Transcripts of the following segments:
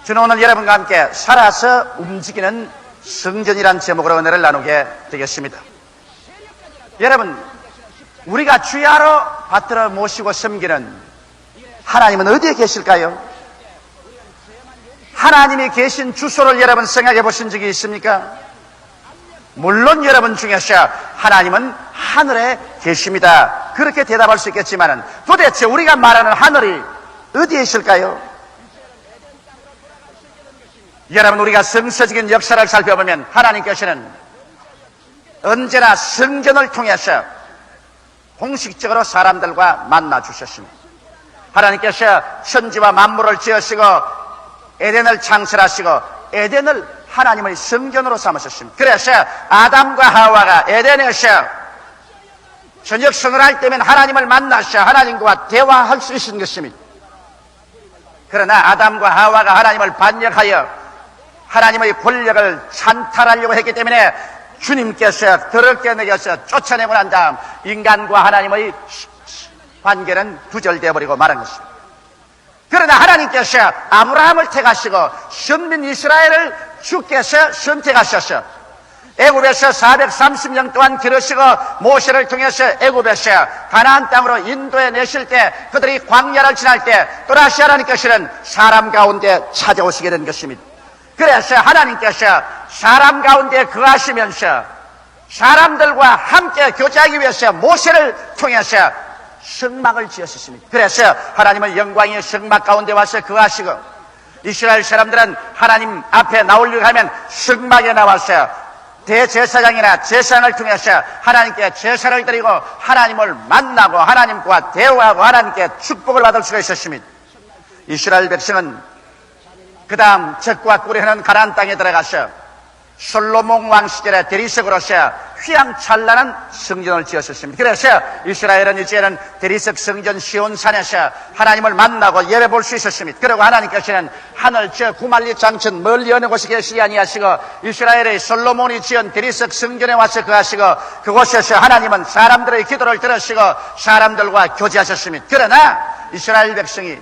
저는 오늘 여러분과 함께 살아서 움직이는 성전이란 제목으로 은혜를 나누게 되겠습니다. 여러분, 우리가 주야로 받들어 모시고 섬기는 하나님은 어디에 계실까요? 하나님이 계신 주소를 여러분 생각해 보신 적이 있습니까? 물론 여러분 중에서 하나님은 하늘에 계십니다. 그렇게 대답할 수 있겠지만 도대체 우리가 말하는 하늘이 어디에 있을까요? 여러분, 우리가 성서적인 역사를 살펴보면 하나님께서는 언제나 성전을 통해서 공식적으로 사람들과 만나 주셨습니다. 하나님께서 천지와 만물을 지으시고 에덴을 창설하시고 에덴을 하나님의 성전으로 삼으셨습니다. 그래서 아담과 하와가 에덴에서 저녁 성을 할 때면 하나님을 만나서 하나님과 대화할 수 있는 것입니다. 그러나 아담과 하와가 하나님을 반역하여 하나님의 권력을 찬탈하려고 했기 때문에 주님께서 더럽게 내겨서 쫓아내고 난 다음 인간과 하나님의 관계는 두절되어 버리고 말한 것입니다. 그러나 하나님께서 아브라함을 택하시고 선민 이스라엘을 주께서 선택하셔서 애굽에서 430년 동안 기르시고 모세를 통해서 애굽에서 가나안 땅으로 인도해 내실 때 그들이 광야를 지날 때 또다시 하나님께서는 사람 가운데 찾아오시게 된 것입니다. 그래서 하나님께서 사람 가운데 거하시면서 사람들과 함께 교제하기 위해서 모세를 통해서 성막을 지었습니다. 그래서 하나님은 영광의 성막 가운데 와서 거하시고 이스라엘 사람들은 하나님 앞에 나오려고 하면 성막에 나와서 대제사장이나 제사장을 통해서 하나님께 제사를 드리고 하나님을 만나고 하나님과 대화하고 하나님께 축복을 받을 수가 있었습니다. 이스라엘 백성은 그 다음 적과 꿀이 흐르는 가나안 땅에 들어가서 솔로몬 왕 시절에 대리석으로서 휘황찬란한 성전을 지었습니다. 그래서 이스라엘은 이제는 대리석 성전 시온산에서 하나님을 만나고 예배 볼 수 있었습니다. 그리고 하나님께서는 하늘 저 구말리 장천 멀리 어느 곳에 계시지 아니하시고 이스라엘의 솔로몬이 지은 대리석 성전에 와서 거하시고 그곳에서 하나님은 사람들의 기도를 들으시고 사람들과 교제하셨습니다. 그러나 이스라엘 백성이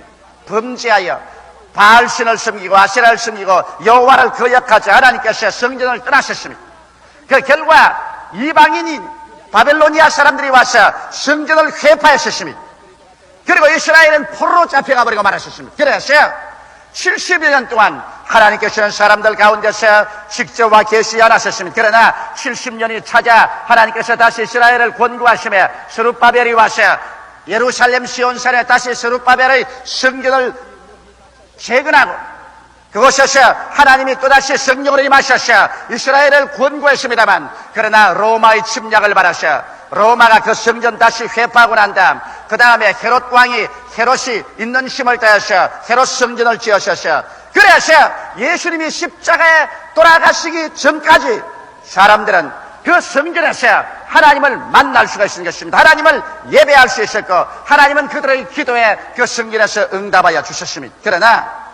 범죄하여 바알신을 섬기고 아세라를 섬기고 여호와를 거역하자 하나님께서 성전을 떠나셨습니다. 그 결과 이방인이 바벨로니아 사람들이 와서 성전을 회파했었습니다. 그리고 이스라엘은 포로로 잡혀가 버리고 말았었습니다. 그래서 70여 년 동안 하나님께서는 사람들 가운데서 직접 와 계시지 않았었습니다. 그러나 70년이 차자 하나님께서 다시 이스라엘을 권고하시며 스룹바벨이 와서 예루살렘 시온산에 다시 스룹바벨의 성전을 재건하고 그곳에서 하나님이 또다시 성령으로 임하셔서 이스라엘을 권고했습니다만 그러나 로마의 침략을 받아서 로마가 그 성전 다시 회파하고 난 다음 그 다음에 헤롯 왕이 헤롯이 있는 힘을 다해서 헤롯 성전을 지으셔서 그래서 예수님이 십자가에 돌아가시기 전까지 사람들은 그 성전에서 하나님을 만날 수가 있는 것입니다. 하나님을 예배할 수 있었고 하나님은 그들의 기도에 그 성전에서 응답하여 주셨습니다. 그러나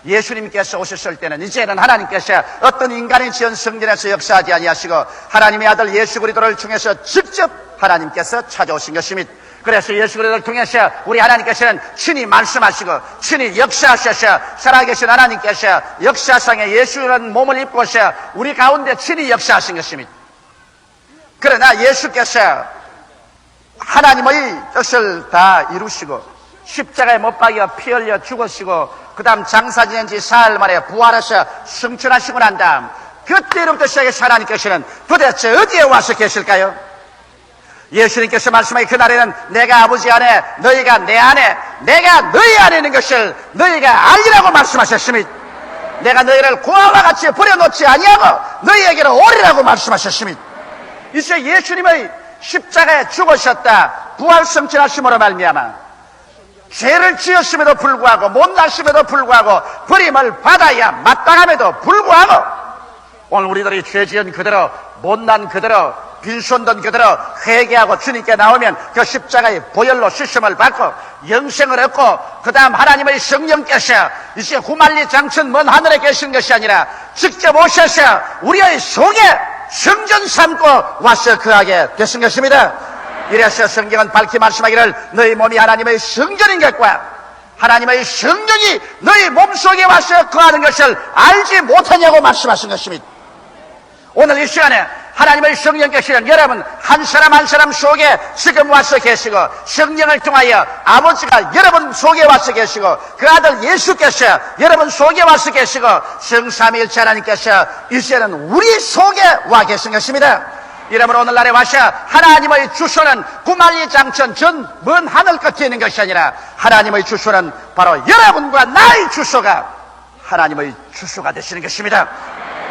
예수님께서 오셨을 때는 이제는 하나님께서 어떤 인간이 지은 성전에서 역사하지 아니하시고 하나님의 아들 예수 그리스도를 통해서 직접 하나님께서 찾아오신 것입니다. 그래서 예수 그리스도를 통해서 우리 하나님께서는 친히 말씀하시고 친히 역사하셔서 살아계신 하나님께서 역사상에 예수라는 몸을 입고서 우리 가운데 친히 역사하신 것입니다. 그러나 예수께서 하나님의 뜻을 다 이루시고 십자가에 못 박여 피 흘려 죽으시고 그 다음 장사 지낸 지 사흘 만에 부활하셔 승천하시고 난 다음 그때로부터 시작해서 하나님께서는 도대체 어디에 와서 계실까요? 예수님께서 말씀하신 그날에는 내가 아버지 안에 너희가 내 안에 내가 너희 안에 있는 것을 너희가 알리라고 말씀하셨습니다. 내가 너희를 고아와 같이 버려놓지 아니하고 너희에게로 오리라고 말씀하셨습니다. 이제 예수님의 십자가에 죽으셨다 부활 승천하심으로 말미암아 죄를 지었음에도 불구하고 못났음에도 불구하고 버림을 받아야 마땅함에도 불구하고 오늘 우리들이 죄 지은 그대로 못난 그대로 빈손든 그대로 회개하고 주님께 나오면 그 십자가의 보혈로 씻음을 받고 영생을 얻고 그 다음 하나님의 성령께서 이제 후말리 장천 먼 하늘에 계신 것이 아니라 직접 오셔서 우리의 속에 성전 삼고 와서 거하게 되신 것입니다. 이래서 성경은 밝히 말씀하기를 너희 몸이 하나님의 성전인 것과 하나님의 성령이 너희 몸속에 와서 거하는 것을 알지 못하냐고 말씀하신 것입니다. 오늘 이 시간에 하나님의 성령께서는 여러분 한 사람 한 사람 속에 지금 와서 계시고, 성령을 통하여 아버지가 여러분 속에 와서 계시고, 그 아들 예수께서 여러분 속에 와서 계시고, 성삼위일체 하나님께서 이제는 우리 속에 와 계신 것입니다. 이러므로 오늘날에 와서 하나님의 주소는 구만리장천 전 먼 하늘 끝에 있는 것이 아니라, 하나님의 주소는 바로 여러분과 나의 주소가 하나님의 주소가 되시는 것입니다.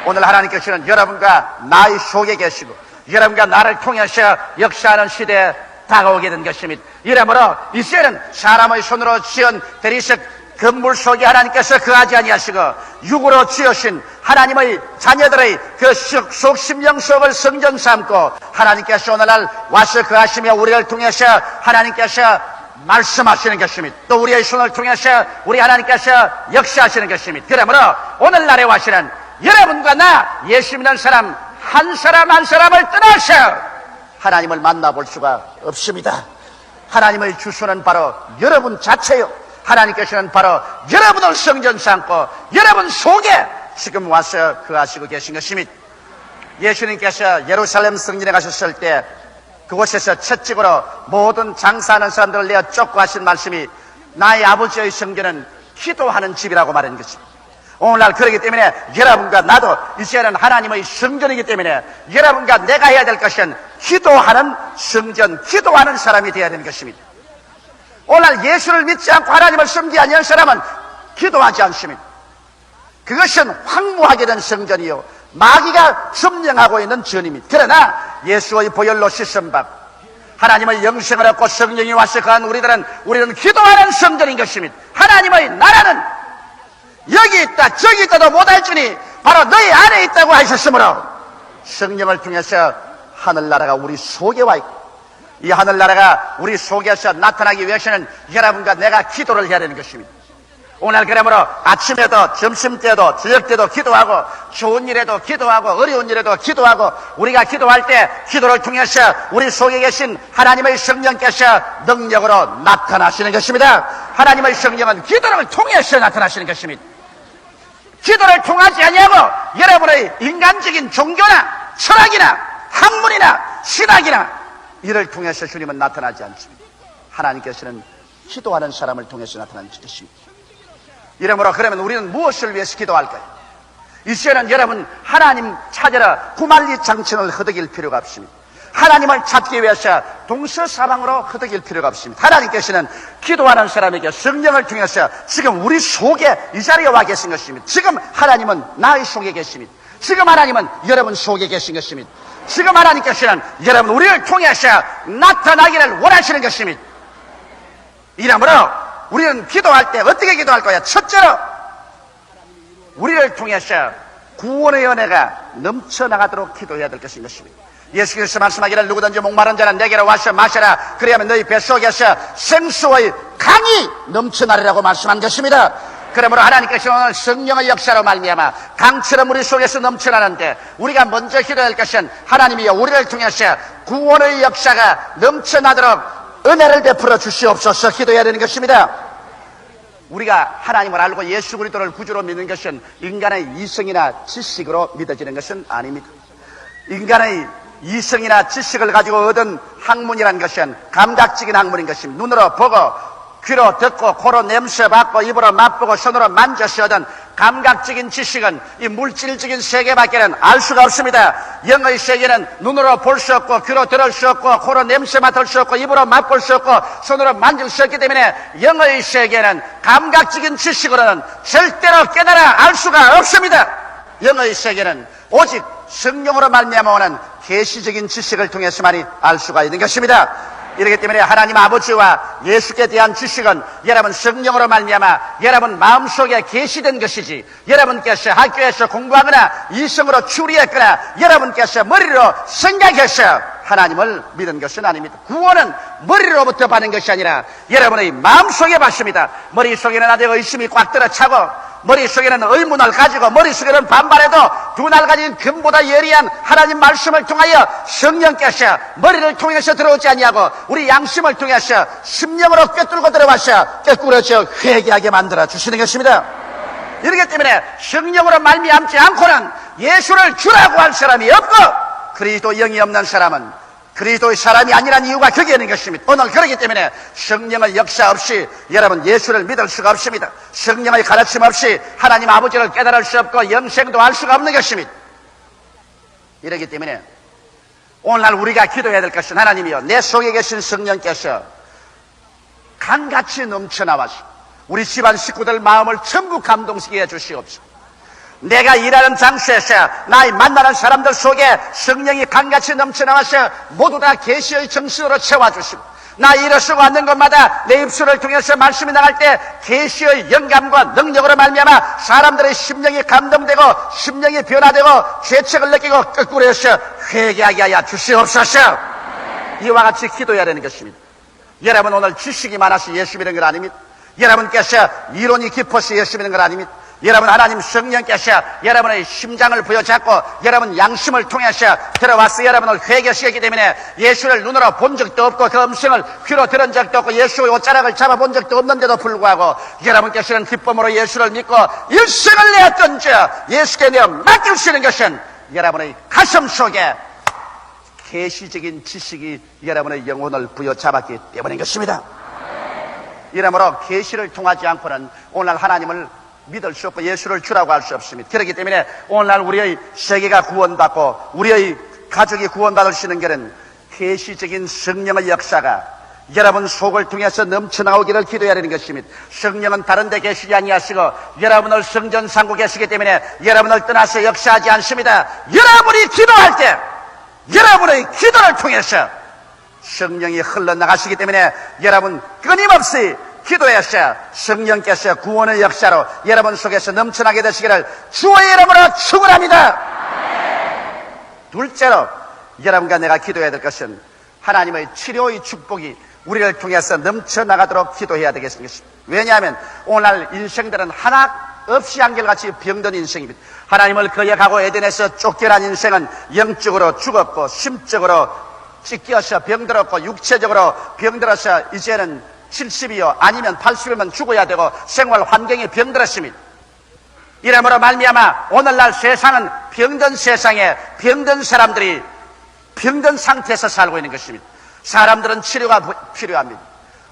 오늘 하나님께서는 여러분과 나의 속에 계시고, 여러분과 나를 통해서 역사하는 시대에 다가오게 된 것입니다. 이러므로 이제는 사람의 손으로 지은 대리석 건물 속에 하나님께서 거하지 아니하시고, 육으로 지으신 하나님의 자녀들의 그 속 심령 속을 성전 삼고, 하나님께서 오늘날 와서 거하시며 우리를 통해서 하나님께서 말씀하시는 것입니다. 또 우리의 손을 통해서 우리 하나님께서 역사하시는 것입니다. 그러므로 오늘날에 와시는 여러분과 나 예수 믿는 사람 한 사람 한 사람을 떠나서 하나님을 만나볼 수가 없습니다. 하나님의 주소는 바로 여러분 자체요, 하나님께서는 바로 여러분을 성전 삼고 여러분 속에 지금 와서 거하시고 계신 것입니다. 예수님께서 예루살렘 성전에 가셨을 때 그곳에서 채찍으로 모든 장사하는 사람들을 내어 쫓고 하신 말씀이, 나의 아버지의 성전은 기도하는 집이라고 말하는 것입니다. 오늘날 그렇기 때문에 여러분과 나도 이제는 하나님의 성전이기 때문에 여러분과 내가 해야 될 것은 기도하는 성전, 기도하는 사람이 되어야 되는 것입니다. 오늘날 예수를 믿지 않고 하나님을 섬기지 않는 사람은 기도하지 않습니다. 그것은 황무하게 된 성전이요, 마귀가 점령하고 있는 전입니다. 그러나 예수의 보혈로 씻은 바 하나님의 영생을 얻고 성령이 와서 거한 우리는 기도하는 성전인 것입니다. 하나님의 나라는 여기 있다 저기 있다도 못할지니 바로 너희 안에 있다고 하셨으므로, 성령을 통해서 하늘나라가 우리 속에 와 있고, 이 하늘나라가 우리 속에서 나타나기 위해서는 여러분과 내가 기도를 해야 되는 것입니다. 오늘 그러므로 아침에도 점심때도 저녁때도 기도하고, 좋은 일에도 기도하고 어려운 일에도 기도하고, 우리가 기도할 때 기도를 통해서 우리 속에 계신 하나님의 성령께서 능력으로 나타나시는 것입니다. 하나님의 성령은 기도를 통해서 나타나시는 것입니다. 기도를 통하지 아니하고 여러분의 인간적인 종교나 철학이나 학문이나 신학이나 이를 통해서 주님은 나타나지 않습니다. 하나님께서는 기도하는 사람을 통해서 나타나는 것입니다. 이러므로 그러면 우리는 무엇을 위해서 기도할까요? 이제는 여러분 하나님 찾으러 구만리장천을 허덕일 필요가 없습니다. 하나님을 찾기 위해서 동서사방으로 허덕일 필요가 없습니다. 하나님께서는 기도하는 사람에게 성령을 통해서 지금 우리 속에 이 자리에 와 계신 것입니다. 지금 하나님은 나의 속에 계십니다. 지금 하나님은 여러분 속에 계신 것입니다. 지금 하나님께서는 여러분 우리를 통해서 나타나기를 원하시는 것입니다. 이러므로 우리는 기도할 때 어떻게 기도할 거야? 첫째로 우리를 통해서 구원의 은혜가 넘쳐나가도록 기도해야 될 것인 것입니다. 예수께서 말씀하기를 누구든지 목마른 자는 내게로 와서 마셔라, 그리하면 너희 뱃속에서 생수의 강이 넘쳐나리라고 말씀한 것입니다. 그러므로 하나님께서 오늘 성령의 역사로 말미암아 강처럼 우리 속에서 넘쳐나는데, 우리가 먼저 기도할 것은 하나님이여 우리를 통해서 구원의 역사가 넘쳐나도록 은혜를 베풀어 주시옵소서 기도해야 되는 것입니다. 우리가 하나님을 알고 예수 그리스도를 구주로 믿는 것은 인간의 이성이나 지식으로 믿어지는 것은 아닙니다. 인간의 이성이나 지식을 가지고 얻은 학문이라는 것은 감각적인 학문인 것입니다. 눈으로 보고 귀로 듣고 코로 냄새 맡고 입으로 맛보고 손으로 만져서 얻은 감각적인 지식은 이 물질적인 세계밖에는 알 수가 없습니다. 영의 세계는 눈으로 볼 수 없고 귀로 들을 수 없고 코로 냄새 맡을 수 없고 입으로 맛볼 수 없고 손으로 만질 수 없기 때문에 영의 세계는 감각적인 지식으로는 절대로 깨달아 알 수가 없습니다. 영의 세계는 오직 성령으로 말미암아 오는 계시적인 지식을 통해서만이 알 수가 있는 것입니다. 이렇기 때문에 하나님 아버지와 예수께 대한 지식은 여러분 성령으로 말미암아 여러분 마음속에 계시된 것이지, 여러분께서 학교에서 공부하거나 이성으로 추리했거나 여러분께서 머리로 생각해서 하나님을 믿은 것은 아닙니다. 구원은 머리로부터 받는 것이 아니라 여러분의 마음속에 받습니다. 머릿속에는 아직 의심이 꽉 들어차고 머릿속에는 의문을 가지고 머릿속에는 반발해도 두 날 가진 금보다 예리한 하나님 말씀을 통하여 성령께서 머리를 통해서 들어오지 아니하고 우리 양심을 통해서 심령으로 꿰뚫고 들어와서 꿰뚫어져 회개하게 만들어 주시는 것입니다. 이렇기 때문에 성령으로 말미암지 않고는 예수를 주라고 할 사람이 없고 그리스도 영이 없는 사람은 그리스도의 사람이 아니란 이유가 거기에 있는 것입니다. 오늘 그렇기 때문에 성령의 역사 없이 여러분 예수를 믿을 수가 없습니다. 성령의 가르침 없이 하나님 아버지를 깨달을 수 없고 영생도 할 수가 없는 것입니다. 이렇기 때문에 오늘날 우리가 기도해야 될 것은 하나님이여 내 속에 계신 성령께서 강같이 넘쳐나와서 우리 집안 식구들 마음을 전부 감동시켜 주시옵소서. 내가 일하는 장소에서 나의 만나는 사람들 속에 성령이 강같이 넘쳐나와서 모두 다 계시의 정신으로 채워주시고 나 일어서고 앉는 곳마다 내 입술을 통해서 말씀이 나갈 때 계시의 영감과 능력으로 말미암아 사람들의 심령이 감동되고 심령이 변화되고 죄책을 느끼고 거꾸로 해서 회개하게 하여 주시옵소서. 이와 같이 기도해야 되는 것입니다. 여러분 오늘 지식이 많아서 예수 믿는 건 아닙니다. 여러분께서 이론이 깊어서 예수 믿는 건 아닙니다. 여러분 하나님 성령께서 여러분의 심장을 부여잡고 여러분 양심을 통해서 들어와서 여러분을 회개시켰기 때문에 예수를 눈으로 본 적도 없고 그 음성을 귀로 들은 적도 없고 예수의 옷자락을 잡아본 적도 없는데도 불구하고 여러분께서는 기쁨으로 예수를 믿고 일생을 내었던저 예수께 내어 맡기시는 것은 여러분의 가슴 속에 계시적인 지식이 여러분의 영혼을 부여잡았기 때문인 것입니다. 이러므로 계시를 통하지 않고는 오늘 하나님을 믿을 수 없고 예수를 주라고 할 수 없습니다. 그렇기 때문에 오늘날 우리의 세계가 구원받고 우리의 가족이 구원받을 수 있는 길은 계시적인 성령의 역사가 여러분 속을 통해서 넘쳐나오기를 기도해야 하는 것입니다. 성령은 다른 데 계시지 아니하시고 여러분을 성전 상고 계시기 때문에 여러분을 떠나서 역사하지 않습니다. 여러분이 기도할 때 여러분의 기도를 통해서 성령이 흘러나가시기 때문에 여러분 끊임없이 기도해서 성령께서 구원의 역사로 여러분 속에서 넘쳐나게 되시기를 주의 이름으로 축원합니다. 둘째로 여러분과 내가 기도해야 될 것은 하나님의 치료의 축복이 우리를 통해서 넘쳐나가도록 기도해야 되겠습니다. 왜냐하면 오늘 인생들은 하나 없이 한결같이 병든 인생입니다. 하나님을 거역하고 에덴에서 쫓겨난 인생은 영적으로 죽었고 심적으로 찢겨서 병들었고 육체적으로 병들어서 이제는 70이요 아니면 80이면 죽어야 되고 생활 환경이 병들었습니다. 이러므로 말미암아 오늘날 세상은 병든 세상에 병든 사람들이 병든 상태에서 살고 있는 것입니다. 사람들은 치료가 필요합니다.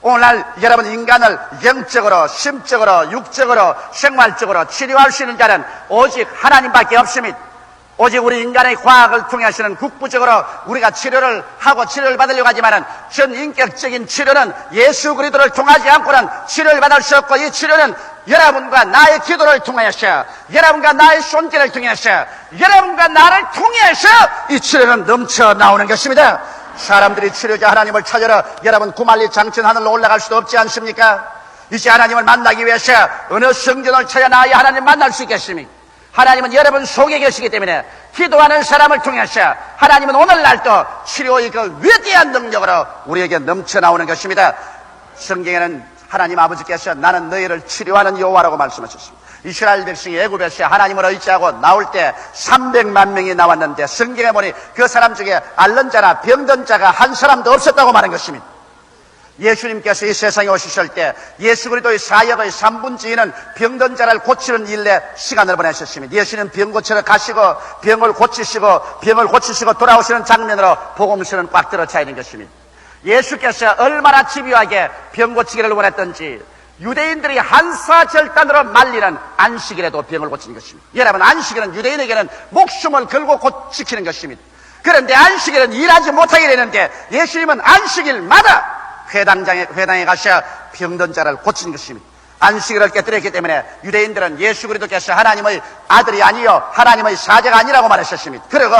오늘날 여러분 인간을 영적으로 심적으로 육적으로 생활적으로 치료할 수 있는 자는 오직 하나님밖에 없습니다. 오직 우리 인간의 과학을 통해서는 국부적으로 우리가 치료를 하고 치료를 받으려고 하지만은 전 인격적인 치료는 예수 그리스도를 통하지 않고는 치료를 받을 수 없고 이 치료는 여러분과 나의 기도를 통해서 여러분과 나의 손길을 통해서 여러분과 나를 통해서 이 치료는 넘쳐 나오는 것입니다. 사람들이 치료자 하나님을 찾으러 여러분 구말리 장천 하늘로 올라갈 수도 없지 않습니까? 이제 하나님을 만나기 위해서 어느 성전을 찾아 나아야 하나님 만날 수 있겠습니까? 하나님은 여러분 속에 계시기 때문에 기도하는 사람을 통해서 하나님은 오늘날도 치료의 그 위대한 능력으로 우리에게 넘쳐나오는 것입니다. 성경에는 하나님 아버지께서 나는 너희를 치료하는 여호와라고 말씀하셨습니다. 이스라엘 백성이 애굽에서 하나님을 의지하고 나올 때 300만 명이 나왔는데 성경에 보니 그 사람 중에 앓는 자나 병든 자가 한 사람도 없었다고 말한 것입니다. 예수님께서 이 세상에 오셨을 때 예수 그리스도의 사역의 3분의 2는 병든 자를 고치는 일에 시간을 보내셨습니다. 예수님 병 고치러 가시고 병을 고치시고 돌아오시는 장면으로 복음서는 꽉 들어차 있는 것입니다. 예수께서 얼마나 집요하게 병 고치기를 원했던지 유대인들이 한사절단으로 말리는 안식일에도 병을 고치는 것입니다. 여러분 안식일은 유대인에게는 목숨을 걸고 지키는 것입니다. 그런데 안식일은 일하지 못하게 되는데 예수님은 안식일마다 회당에 가셔 병든 자를 고치는 것입니다. 안식일을 깨뜨렸기 때문에 유대인들은 예수 그리스도께서 하나님의 아들이 아니요 하나님의 사자가 아니라고 말했었습니다. 그리고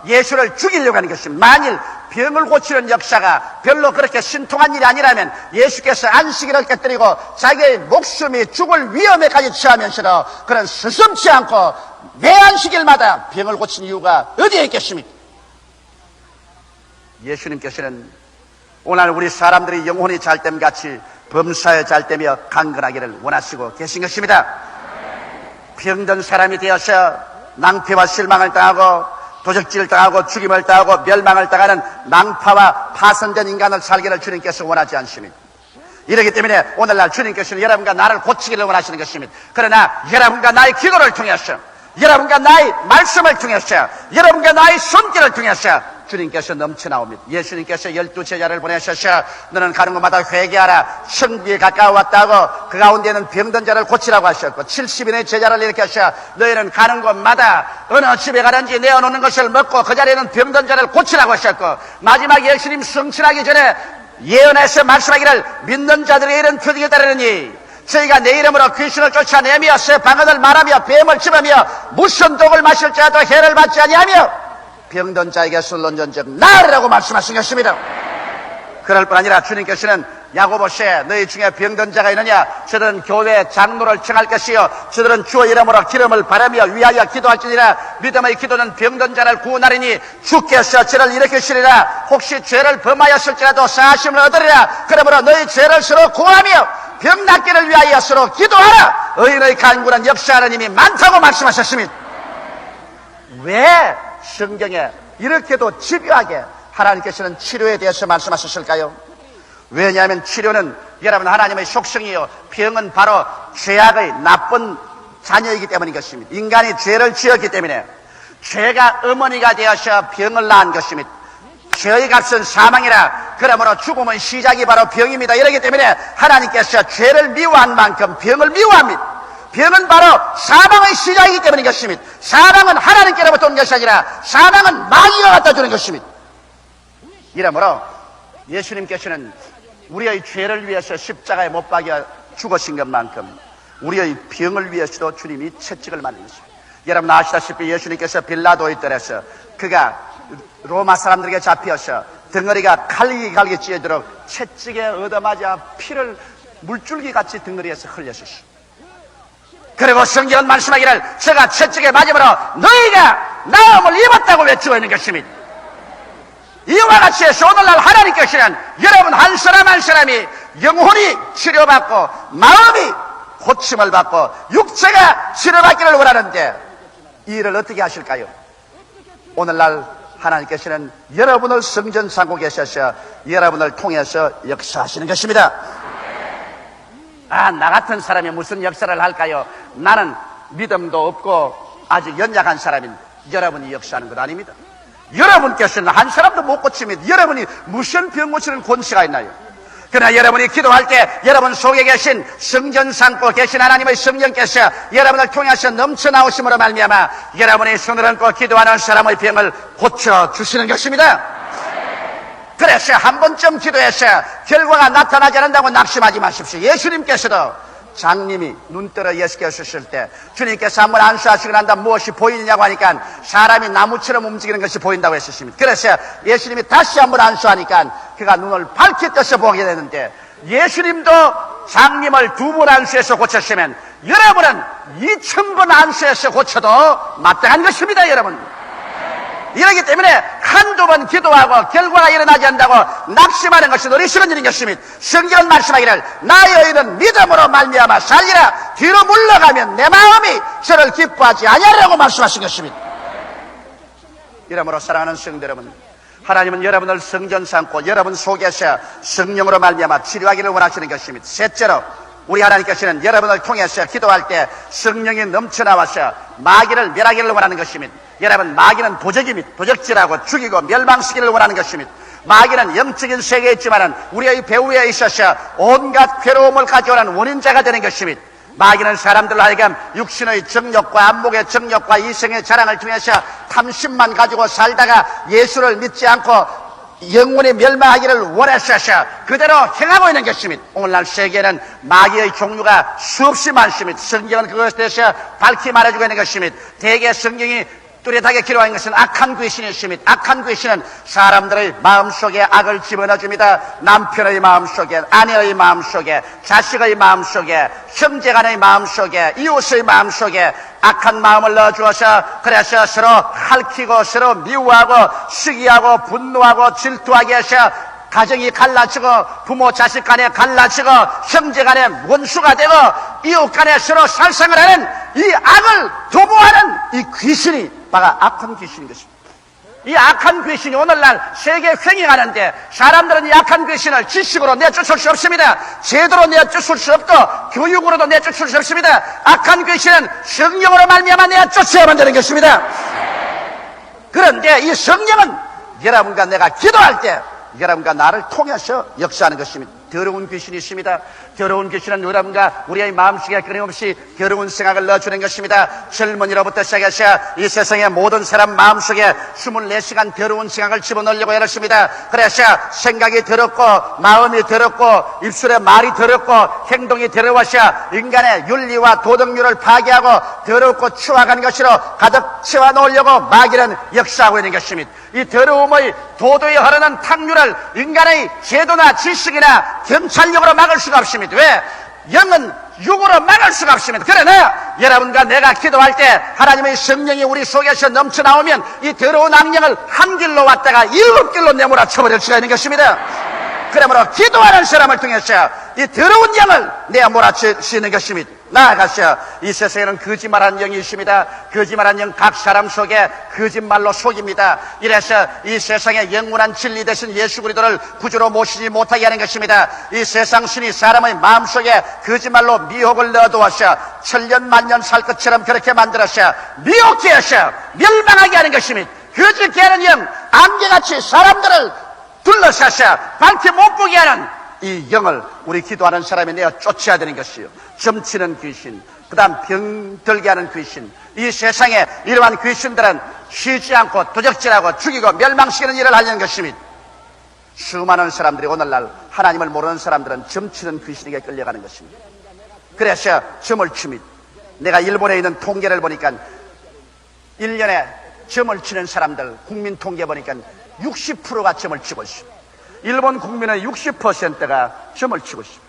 예수를 죽이려고 하는 것입니다. 만일 병을 고치는 역사가 별로 그렇게 신통한 일이 아니라면 예수께서 안식일을 깨뜨리고 자기의 목숨이 죽을 위험에까지 처하면서도 그런 스승치 않고 매 안식일마다 병을 고치는 이유가 어디에 있겠습니까? 예수님께서는 오늘 우리 사람들이 영혼이 잘됨 같이 범사에 잘되며 강건하기를 원하시고 계신 것입니다. 병든 사람이 되어서 낭패와 실망을 당하고 도적질을 당하고 죽임을 당하고 멸망을 당하는 낭파와 파손된 인간을 살기를 주님께서 원하지 않습니다. 이렇기 때문에 오늘날 주님께서는 여러분과 나를 고치기를 원하시는 것입니다. 그러나 여러분과 나의 기도를 통해서, 여러분과 나의 말씀을 통해서, 여러분과 나의 손길을 통해서 주님께서 넘쳐나옵니다. 예수님께서 12제자를 보내셔서 너는 가는 곳마다 회개하라, 천국에 가까워왔다고 그 가운데는 병든 자를 고치라고 하셨고, 70인의 제자를 일으켜서 너희는 가는 곳마다 어느 집에 가든지 내어놓는 것을 먹고 그 자리에는 병든 자를 고치라고 하셨고, 마지막 예수님 승천하기 전에 예언해서 말씀하기를 믿는 자들의 일은 표적에 따르느니 저희가 내 이름으로 귀신을 쫓아내며 새방언을 말하며 뱀을 집으며 무슨 독을 마실지라도 해를 받지 아니하며 병든 자에게 술론전적 나으리라고 말씀하신 것입니다. 그럴 뿐 아니라 주님께서는 야고보시에 너희 중에 병든 자가 있느냐, 저들은 교회 장로를 청할 것이요 저들은 주의 이름으로 기름을 바르며 위하여 기도할지니라. 믿음의 기도는 병든 자를 구원하리니 주께서 저를 일으키시리라. 혹시 죄를 범하였을지라도 사하심을 얻으리라. 그러므로 너희 죄를 서로 구하며 병 낫기를 위하여 서로 기도하라. 의인의 간구는 역사하는 힘이 많다고 말씀하셨습니다. 왜 성경에 이렇게도 집요하게 하나님께서는 치료에 대해서 말씀하셨을까요? 왜냐하면 치료는 여러분 하나님의 속성이요, 병은 바로 죄악의 나쁜 자녀이기 때문인 것입니다. 인간이 죄를 지었기 때문에 죄가 어머니가 되어서 병을 낳은 것입니다. 죄의 값은 사망이라. 그러므로 죽음의 시작이 바로 병입니다. 이러기 때문에 하나님께서 죄를 미워한 만큼 병을 미워합니다. 병은 바로 사망의 시작이기 때문인 것입니다. 사망은 하나님께로부터 온 것이 아니라 사망은 마귀가 갖다 주는 것입니다. 이러므로 예수님께서는 우리의 죄를 위해서 십자가에 못 박여 죽으신 것만큼 우리의 병을 위해서도 주님이 채찍을 맞는 것입니다. 여러분 아시다시피 예수님께서 빌라도의 뜰에서 그가 로마 사람들에게 잡혀서 덩어리가 갈기 찢어도록 채찍에 얻어맞아 피를 물줄기같이 덩어리에서 흘렸었습니다. 그리고 성경은 말씀하기를 제가 채찍에 맞음으로 너희가 나음을 입었다고 외치고 있는 것입니다. 이와 같이 해서 오늘날 하나님께서는 여러분 한 사람 한 사람이 영혼이 치료받고 마음이 고침을 받고 육체가 치료받기를 원하는데 이 일을 어떻게 하실까요? 오늘날 하나님께서는 여러분을 성전 삼고 계셔서 여러분을 통해서 역사하시는 것입니다. 나 같은 사람이 무슨 역사를 할까요? 나는 믿음도 없고 아직 연약한 사람인 여러분이 역사하는 것 아닙니다. 여러분께서는 한 사람도 못 고칩니다. 여러분이 무슨 병 고치는 권세가 있나요? 그러나 여러분이 기도할 때 여러분 속에 계신 성전 삼고 계신 하나님의 성령께서 여러분을 통해서 넘쳐나오심으로 말미암아 여러분이 손을 얹고 기도하는 사람의 병을 고쳐주시는 것입니다. 그래서 한 번쯤 기도해서 결과가 나타나지 않는다고 낙심하지 마십시오. 예수님께서도 장님이 눈뜨러 예수께 오셨을 때 주님께서 한번 안수하시고 난 다음 무엇이 보이느냐고 하니까 사람이 나무처럼 움직이는 것이 보인다고 했었습니다. 그래서 예수님이 다시 한번 안수하니까 그가 눈을 밝히 떠서 보게 되는데, 예수님도 장님을 2번 안수해서 고쳤으면 여러분은 2000번 안수해서 고쳐도 마땅한 것입니다. 여러분, 이러기 때문에 한두 번 기도하고 결과가 일어나지 않는다고 낙심하는 것이 어리석은 일인 것입니다. 성경은 말씀하기를 나의 의는 믿음으로 말미암아 살리라. 뒤로 물러가면 내 마음이 저를 기뻐하지 아니하리라고 말씀하신 것입니다. 이러므로 사랑하는 성도 여러분, 하나님은 여러분을 성전 삼고 여러분 속에서 성령으로 말미암아 치료하기를 원하시는 것입니다. 셋째로 우리 하나님께서는 여러분을 통해서 기도할 때 성령이 넘쳐나와서 마귀를 멸하기를 원하는 것입니다. 여러분, 마귀는 도적입니다. 도적질하고 죽이고 멸망시키기를 원하는 것입니다. 마귀는 영적인 세계에 있지만은 우리의 배후에 있어서 온갖 괴로움을 가져오는 원인자가 되는 것입니다. 마귀는 사람들로 하여금 육신의 정욕과 안목의 정욕과 이성의 자랑을 통해서 탐심만 가지고 살다가 예수를 믿지 않고 영혼이 멸망하기를 원했어서 그대로 행하고 있는 것입니다. 오늘날 세계에는 마귀의 종류가 수없이 많습니다. 성경은 그것에 대해서 밝히 말해주고 있는 것입니다. 대개 성경이 뚜렷하게 기록한 것은 악한 귀신의 힘이, 악한 귀신은 사람들의 마음속에 악을 집어넣어줍니다. 남편의 마음속에, 아내의 마음속에, 자식의 마음속에, 형제간의 마음속에, 이웃의 마음속에 악한 마음을 넣어주어서 그래서 서로 핥히고 서로 미워하고 시기하고 분노하고 질투하게 해서 가정이 갈라지고 부모 자식 간에 갈라지고 형제 간에 원수가 되고 이웃 간에 서로 살상을 하는 이 악을 도모하는 이 귀신이 바로 악한 귀신인 것입니다. 이 악한 귀신이 오늘날 세계에 횡행하는데 사람들은 이 악한 귀신을 지식으로 내쫓을 수 없습니다. 제도로 내쫓을 수 없고 교육으로도 내쫓을 수 없습니다. 악한 귀신은 성령으로 말미암아 내쫓아야만 되는 것입니다. 그런데 이 성령은 여러분과 내가 기도할 때 여러분과 나를 통해서 역사하는 것입니다. 더러운 귀신이 있습니다. 더러운 귀신은 여러분과 우리의 마음속에 끊임없이 더러운 생각을 넣어주는 것입니다. 젊은이로부터 시작해서 이 세상의 모든 사람 마음속에 24시간 더러운 생각을 집어넣으려고 애쓰십니다. 그래서 생각이 더럽고 마음이 더럽고 입술에 말이 더럽고 행동이 더러워서 인간의 윤리와 도덕률을 파괴하고 더럽고 추악한 것으로 가득 채워놓으려고 마귀는 역사하고 있는 것입니다. 이 더러움의 도도에 흐르는 탕류를 인간의 제도나 지식이나 경찰력으로 막을 수가 없습니다. 왜? 영은 육으로 막을 수가 없습니다. 그러나 여러분과 내가 기도할 때 하나님의 성령이 우리 속에서 넘쳐나오면 이 더러운 악령을 한 길로 왔다가 7길로 내몰아쳐버릴 수가 있는 것입니다. 그러므로 기도하는 사람을 통해서 이 더러운 영을 내몰아칠 수 있는 것입니다. 나아가서 이 세상에는 거짓말하는 영이 있습니다. 거짓말하는 영 각 사람 속에 거짓말로 속입니다. 이래서 이 세상에 영원한 진리 되신 예수 그리스도를 구주로 모시지 못하게 하는 것입니다. 이 세상 신이 사람의 마음속에 거짓말로 미혹을 넣어두어서 천년 만년 살 것처럼 그렇게 만들어서 미혹해 해서 멸망하게 하는 것입니다. 거짓게 하는 영, 안개같이 사람들을 둘러싸서 밝히 못 보게 하는 이 영을 우리 기도하는 사람이 내어 쫓아야 되는 것이요. 점치는 귀신, 그 다음 병들게 하는 귀신. 이 세상에 이러한 귀신들은 쉬지 않고 도적질하고 죽이고 멸망시키는 일을 하려는 것입니다. 수많은 사람들이 오늘날 하나님을 모르는 사람들은 점치는 귀신에게 끌려가는 것입니다. 그래서 점을 칩니다. 내가 일본에 있는 통계를 보니까 1년에 점을 치는 사람들 국민 통계 보니까 60%가 점을 치고 있습니다. 일본 국민의 60%가 점을 치고 있습니다.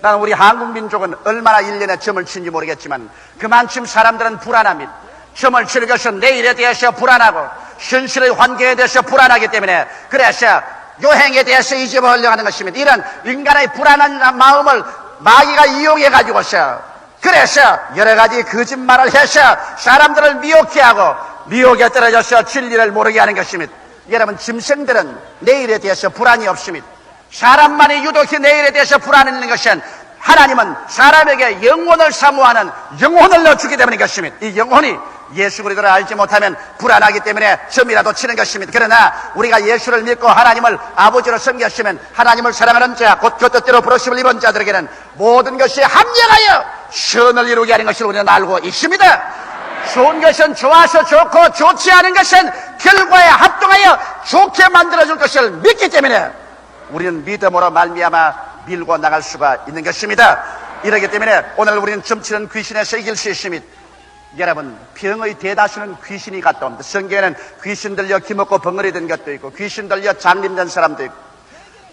나는 우리 한국 민족은 얼마나 1년에 점을 치는지 모르겠지만 그만큼 사람들은 불안합니다. 점을 치는 것은 내일에 대해서 불안하고 현실의 환경에 대해서 불안하기 때문에 그래서 여행에 대해서 잊어버리려고 하는 것입니다. 이런 인간의 불안한 마음을 마귀가 이용해 가지고서 그래서 여러 가지 거짓말을 해서 사람들을 미혹해 하고 미혹에 떨어져서 진리를 모르게 하는 것입니다. 여러분, 짐승들은 내일에 대해서 불안이 없습니다. 사람만이 유독히 내일에 대해서 불안이 있는 것은 하나님은 사람에게 영혼을 사모하는 영혼을 넣어주기 때문인 것입니다. 이 영혼이 예수 그리스도를 알지 못하면 불안하기 때문에 점이라도 치는 것입니다. 그러나 우리가 예수를 믿고 하나님을 아버지로 섬겼으면 하나님을 사랑하는 자, 곧 그 뜻대로 부르심을 입은 자들에게는 모든 것이 합력하여 선을 이루게 하는 것을 우리는 알고 있습니다. 좋은 것은 좋아서 좋고 좋지 않은 것은 결과에 합동하여 좋게 만들어줄 것을 믿기 때문에 우리는 믿음으로 말미암아 밀고 나갈 수가 있는 것입니다. 이렇기 때문에 오늘 우리는 점치는 귀신에서 이길 수 있습니다. 여러분, 병의 대다수는 귀신이 갔다 옵니다. 성경에는 귀신 들려 기먹고 벙어리 된 것도 있고 귀신 들려 장림된 사람도 있고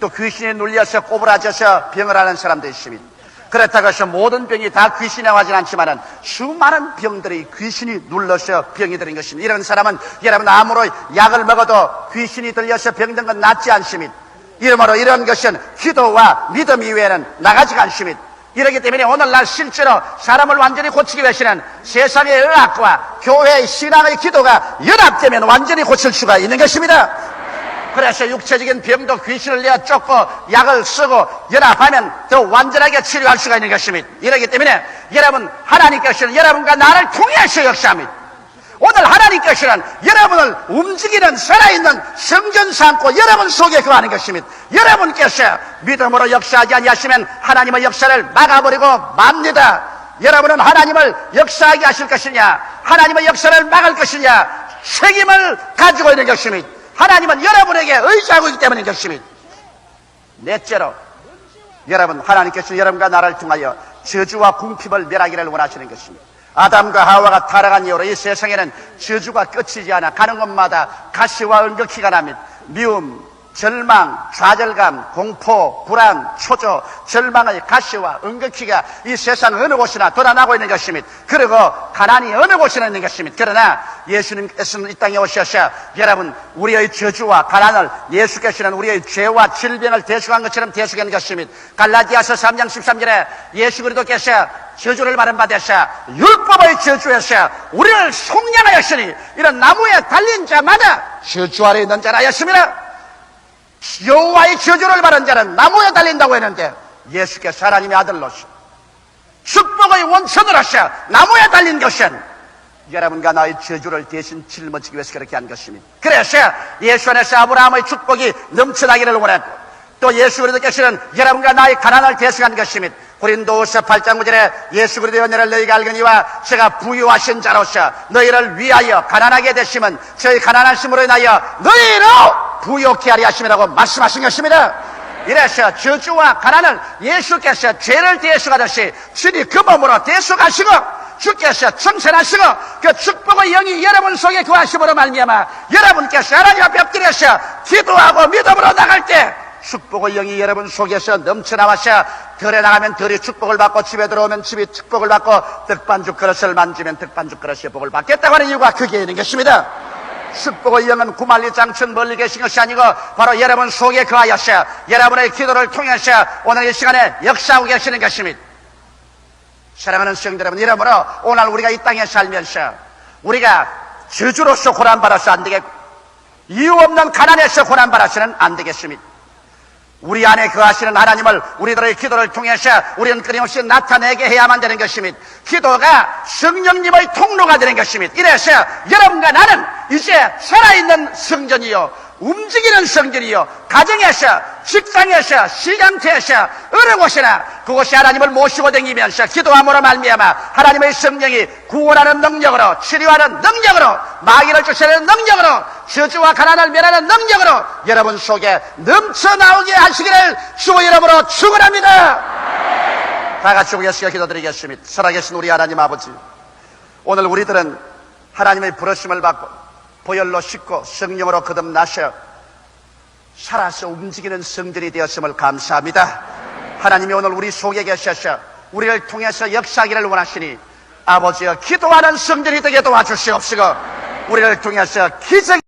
또 귀신에 눌려서 꼬부라져서 병을 하는 사람도 있습니다. 그렇다고 해서 모든 병이 다 귀신이라고 하진 않지만 수많은 병들이 귀신이 눌러서 병이 되는 것입니다. 이런 사람은 여러분 아무리 약을 먹어도 귀신이 들려서 병든 건 낫지 않습니다. 이러므로 이런 것은 기도와 믿음 이외에는 나가지가 않습니다. 이렇기 때문에 오늘날 실제로 사람을 완전히 고치기 위해서는 세상의 의학과 교회의 신앙의 기도가 연합되면 완전히 고칠 수가 있는 것입니다. 그래서 육체적인 병도 귀신을 내어 쫓고 약을 쓰고 연합하면 더 완전하게 치료할 수가 있는 것입니다. 이렇기 때문에 여러분, 하나님께서는 여러분과 나를 통해서 역사합니다. 오늘 하나님께서는 여러분을 움직이는 살아있는 성전 삼고 여러분 속에 거하는 것입니다. 여러분께서 믿음으로 역사하지 아니하시면 하나님의 역사를 막아버리고 맙니다. 여러분은 하나님을 역사하게 하실 것이냐 하나님의 역사를 막을 것이냐 책임을 가지고 있는 것입니다. 하나님은 여러분에게 의지하고 있기 때문인 것입니다. 넷째로 여러분, 하나님께서 여러분과 나를 통하여 저주와 궁핍을 멸하기를 원하시는 것입니다. 아담과 하와가 타락한 이후로 이 세상에는 저주가 끝이지 않아 가는 곳마다 가시와 은극히가 납니다. 미움, 절망, 좌절감, 공포, 불안, 초조, 절망의 가시와 은극히가 이 세상 어느 곳이나 드러나고 있는 것입니다. 그리고 가난이 어느 곳이나 있는 것입니다. 그러나 예수님께서는 이 땅에 오셔서 여러분 우리의 저주와 가난을 예수께서는 우리의 죄와 질병을 대속한 것처럼 대속한 것입니다. 갈라디아서 3장 13절에 예수 그리스도께서 저주를 받으셔 율법의 저주에서 우리를 속량하였으니 이런 나무에 달린 자마다 저주 아래 있는 자라 하였습니다. 여호와의 저주를 받은 자는 나무에 달린다고 했는데 예수께서 하나님의 아들로서 축복의 원천으로서 나무에 달린 것은 여러분과 나의 저주를 대신 짊어지기 위해서 그렇게 한 것입니다. 그래서 예수 안에서 아브라함의 축복이 넘쳐나기를 원했고 또 예수 그리스도께서는 여러분과 나의 가난을 대속한 것입니다. 고린도후서 8장 9절에 예수 그리스도의 은혜를 너희가 알거니와 제가 부유하신 자로서 너희를 위하여 가난하게 되시면 저희 가난하심으로 인하여 너희로 부유케 하리 하심이라고 말씀하신 것입니다. 이래서 저주와 가난을 예수께서 죄를 대속하듯이 주님 그 몸으로 대속하시고 주께서 청산하시고 그 축복의 영이 여러분 속에 거하심으로 말미암아 여러분께서 하나님 앞에 엎드려서 기도하고 믿음으로 나갈 때 축복의 영이 여러분 속에서 넘쳐나와서 덜에 나가면 덜이 축복을 받고 집에 들어오면 집이 축복을 받고 득반죽 그릇을 만지면 득반죽 그릇이 복을 받겠다고 하는 이유가 그게 있는 것입니다. 축복의 영은 구만리 장천 멀리 계신 것이 아니고 바로 여러분 속에 거하여서 여러분의 기도를 통해서 오늘 이 시간에 역사하고 계시는 것입니다. 사랑하는 성도 여러분, 이러므로 오늘 우리가 이 땅에 살면서 우리가 저주로서 고난받아서 안 되겠고 이유 없는 가난에서 고난받아서는 안 되겠습니다. 우리 안에 거하시는 하나님을 우리들의 기도를 통해서 우리는 끊임없이 나타내게 해야만 되는 것입니다. 기도가 성령님의 통로가 되는 것입니다. 이래서 여러분과 나는 이제 살아있는 성전이요 움직이는 성전이요 가정에서 직장에서 시간대에서 어느 곳이나 그곳이 하나님을 모시고 다니면서 기도함으로 말미암아 하나님의 성령이 구원하는 능력으로 치료하는 능력으로 마귀를 쫓아내는 능력으로 저주와 가난을 멸하는 능력으로 여러분 속에 넘쳐나오게 하시기를 주의 이름으로 축원합니다. 다 같이 우리가 기도드리겠습니다. 살아계신 우리 하나님 아버지, 오늘 우리들은 하나님의 부르심을 받고 보혈로 씻고 성령으로 거듭나셔 살아서 움직이는 성전이 되었음을 감사합니다. 하나님이 오늘 우리 속에 계셔서 우리를 통해서 역사하기를 원하시니 아버지여 기도하는 성전이 되게 도와주시옵시고 우리를 통해서 기적